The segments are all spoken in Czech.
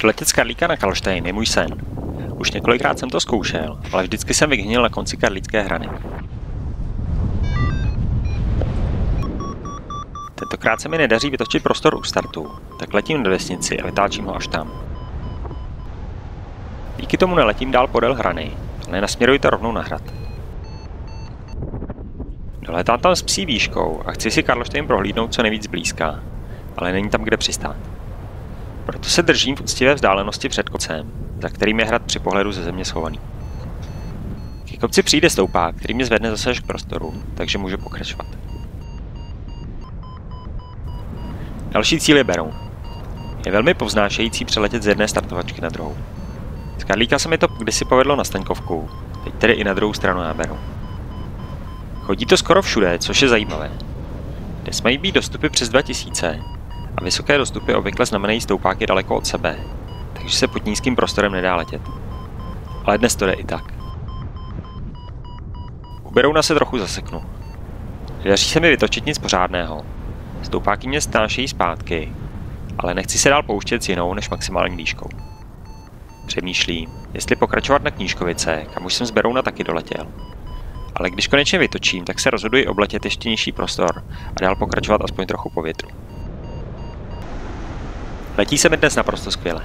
Doletět z Karlíka na Karlštejn je můj sen. Už několikrát jsem to zkoušel, ale vždycky jsem vyhnil na konci karlícké hrany. Tentokrát se mi nedaří vytočit prostor u startu, tak letím do vesnici a vytáčím ho až tam. Díky tomu neletím dál podél hrany, ale nasměruji to rovnou na hrad. Dolétám tam s psí výškou a chci si Karlštejn prohlídnout co nejvíc blízka, ale není tam kde přistát. Proto se držím v úctivé vzdálenosti před kopcem, za kterým je hrad při pohledu ze země schovaný. Ke kopci přijde stoupák, který mě zvedne zase až k prostoru, takže můžu pokračovat. Další cíl je Beroun. Je velmi povznášející přeletět z jedné startovačky na druhou. Z Karlíka se mi to kdysi povedlo na Staňkovku, teď tedy i na druhou stranu na Beroun. Chodí to skoro všude, což je zajímavé. Dnes mají být dostupy přes 2000 a vysoké dostupy obvykle znamenají stoupáky daleko od sebe, takže se pod nízkým prostorem nedá letět. Ale dnes to jde i tak. U Berouna se trochu zaseknu. Nedaří se mi vytočit nic pořádného. Stoupáky mě snášejí zpátky, ale nechci se dál pouštět s jinou než maximální výškou. Přemýšlím, jestli pokračovat na Knížkovice, kam už jsem z Berouna taky doletěl. Ale když konečně vytočím, tak se rozhoduji obletět ještě nižší prostor a dál pokračovat aspoň trochu po větru. Letí se mi dnes naprosto skvěle.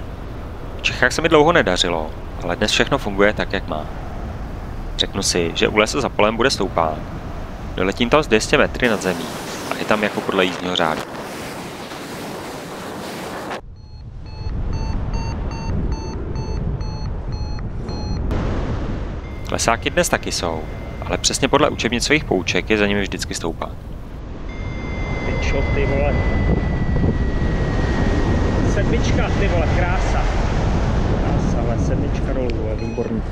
V Čechách se mi dlouho nedařilo, ale dnes všechno funguje tak, jak má. Řeknu si, že u lesa za polem bude stoupák. Doletím tam z 200 metry nad zemí a je tam jako podle jízdního řádu. Lesáky dnes taky jsou, ale přesně podle učebnicových pouček je za nimi vždycky stoupák. Pičo, ty vole. Sedmička, ty vole, krása. Krása, ale sedmička dolů, vole, výborný.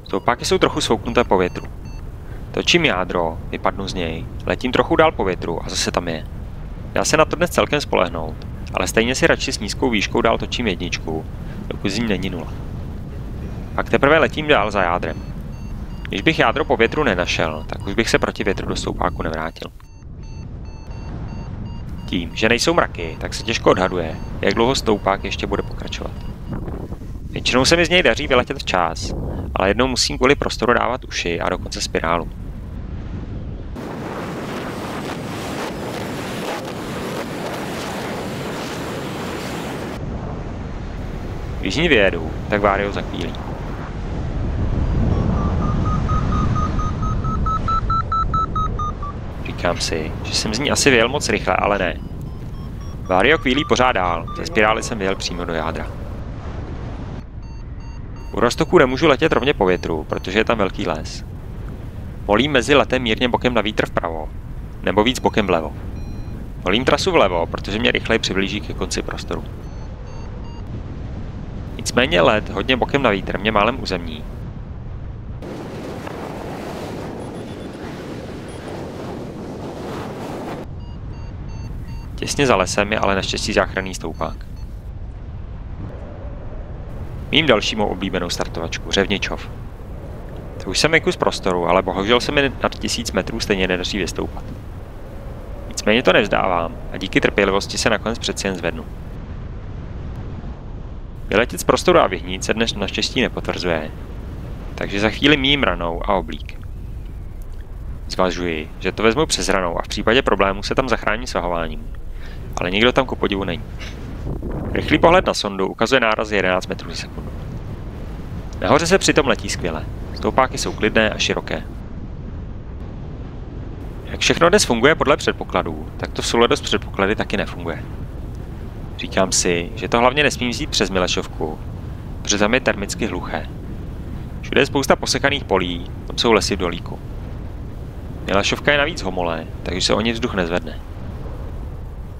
Stoupáky jsou trochu svouknuté po větru. Točím jádro, vypadnu z něj, letím trochu dál po větru a zase tam je. Dá se na to dnes celkem spolehnout, ale stejně si radši s nízkou výškou dál točím jedničku, dokud z ní není nula. Pak teprve letím dál za jádrem. Když bych jádro po větru nenašel, tak už bych se proti větru do stoupáku nevrátil. Tím, že nejsou mraky, tak se těžko odhaduje, jak dlouho stoupák ještě bude pokračovat. Většinou se mi z něj daří vyletět včas, ale jednou musím kvůli prostoru dávat uši a dokonce spirálu. Když z ní vyjedu, tak Vario zakvílí. Říkám si, že jsem z ní asi vyjel moc rychle, ale ne. Vario kvílí pořád dál, ze spirály jsem vyjel přímo do jádra. U Roztoku nemůžu letět rovně po větru, protože je tam velký les. Volím mezi letem mírně bokem na vítr vpravo, nebo víc bokem vlevo. Volím trasu vlevo, protože mě rychleji přiblíží ke konci prostoru. Nicméně let hodně bokem na vítr mě málem uzemní. Těsně za lesem je ale naštěstí záchranný stoupák. Mým dalším oblíbenou startovačku, Řevničov. To už jsem je kus prostoru, ale bohužel se mi nad 1000 metrů stejně nedaří vystoupat. Nicméně to nevzdávám a díky trpělivosti se nakonec přeci jen zvednu. Vyletět z prostoru a vyhnít se dnes naštěstí nepotvrzuje, takže za chvíli míjím ranou a oblík. Zvažuji, že to vezmu přes ranou a v případě problému se tam zachrání svahováním, ale nikdo tam ku podivu není. Rychlý pohled na sondu ukazuje náraz 11 metrů za sekundu. Nahoře se přitom letí skvěle. Stoupáky jsou klidné a široké. Jak všechno dnes funguje podle předpokladů, tak to v souladu s předpoklady taky nefunguje. Říkám si, že to hlavně nesmím vzít přes Milešovku, protože tam je termicky hluché. Všude je spousta posekaných polí, tam jsou lesy v dolíku. Milešovka je navíc homolé, takže se o ní vzduch nezvedne.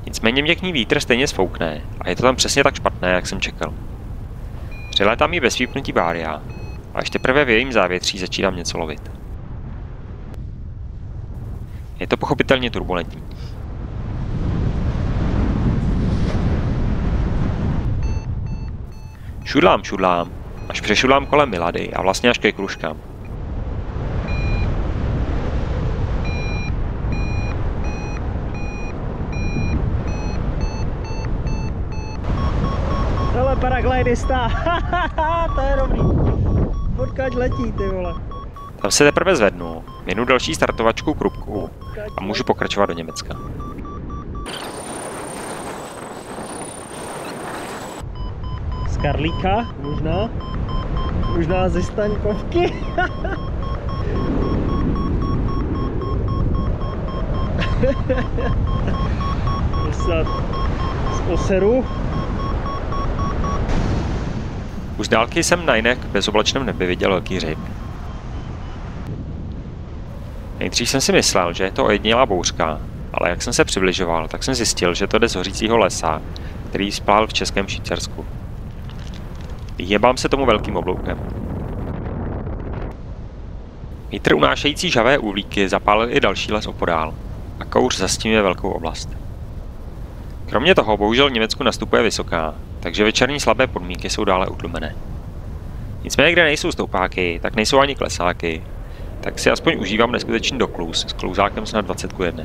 Nicméně měkný vítr stejně sfoukne a je to tam přesně tak špatné, jak jsem čekal. Přilétám ji bez výpnutí Varia a ještě teprve v jejím závětří začínám něco lovit. Je to pochopitelně turbulentní. Šudlám, až přešudlám kolem Milady a vlastně až ke Kruškám. Hele, paraglidista, to je dobrý. Odkud letí, ty vole. Tam se teprve zvednu, minu další startovačku Krupku a můžu pokračovat do Německa. Z Karlíka, možná ze Staňkovky. Z Oseru. Už z dálky jsem na jinak bezoblačném nebi viděl velký ryb. Nejdřív jsem si myslel, že je to ojedinělá bouřka, ale jak jsem se přibližoval, tak jsem zjistil, že to jde z hořícího lesa, který spál v Českém Švýcarsku. Vyhýbám se tomu velkým obloukem. Vítr unášející žhavé úlíky zapálil i další les opodál a kouř zastínuje velkou oblast. Kromě toho bohužel v Německu nastupuje vysoká, takže večerní slabé podmínky jsou dále utlumené. Nicméně, kde nejsou stoupáky, tak nejsou ani klesáky, tak si aspoň užívám neskutečný dokluz s klouzákem snad 20:1.